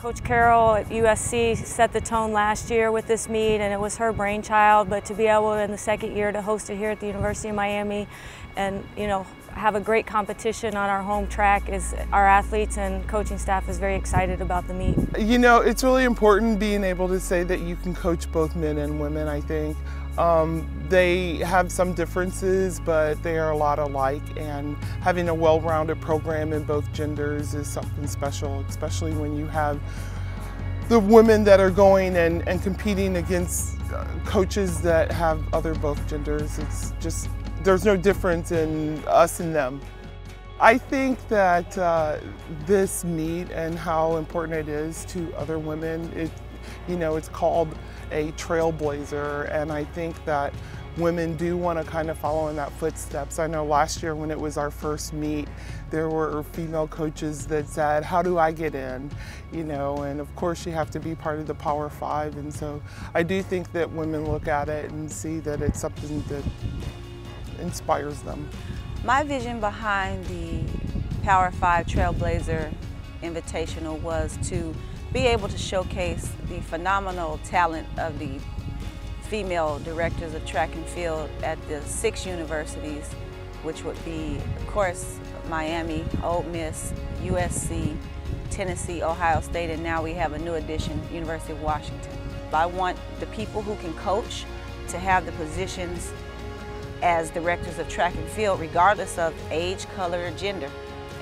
Coach Carroll at USC set the tone last year with this meet, and it was her brainchild, but to be able in the second year to host it here at the University of Miami and have a great competition on our home track, is our athletes and coaching staff is very excited about the meet. It's really important being able to say that you can coach both men and women, I think. They have some differences, but they are a lot alike, and having a well-rounded program in both genders is something special, especially when you have the women that are going and competing against coaches that have both genders. It's just, there's no difference in us and them. I think that this meet and how important it is to other women, it's called a trailblazer, and I think that women do want to kind of follow in that footsteps. I know last year when it was our first meet, there were female coaches that said, how do I get in? And of course you have to be part of the Power Five, and so I do think that women look at it and see that it's something that inspires them. My vision behind the Power Five Trailblazer Invitational was to be able to showcase the phenomenal talent of the female directors of track and field at the 6 universities, which would be, of course, Miami, Ole Miss, USC, Tennessee, Ohio State, and now we have a new addition, University of Washington. I want the people who can coach to have the positions as directors of track and field, regardless of age, color, or gender.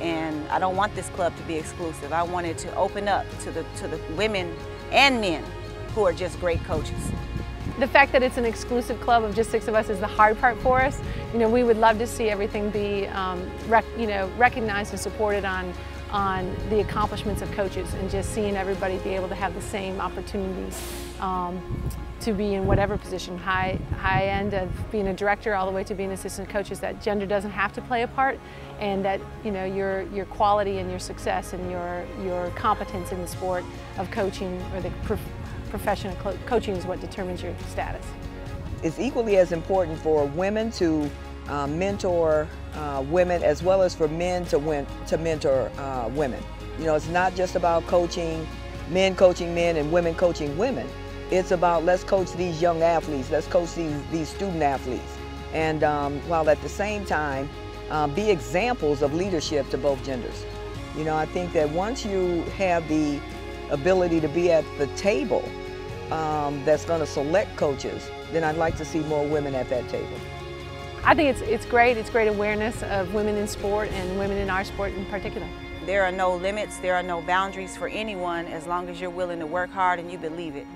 And I don't want this club to be exclusive. I want it to open up to the women and men who are just great coaches. The fact that it's an exclusive club of just 6 of us is the hard part for us. We would love to see everything be recognized and supported on the accomplishments of coaches, and just seeing everybody be able to have the same opportunities to be in whatever position, high end of being a director all the way to being assistant coaches, that gender doesn't have to play a part, and that your quality and your success and your competence in the sport of coaching, or the profession of coaching, is what determines your status. It's equally as important for women to mentor women, as well as for men to mentor women. It's not just about coaching men and women coaching women. It's about, let's coach these young athletes, let's coach these student athletes, and while at the same time be examples of leadership to both genders. I think that once you have the ability to be at the table that's going to select coaches, then I'd like to see more women at that table. I think it's great. It's great awareness of women in sport, and women in our sport in particular. There are no limits, there are no boundaries for anyone, as long as you're willing to work hard and you believe it.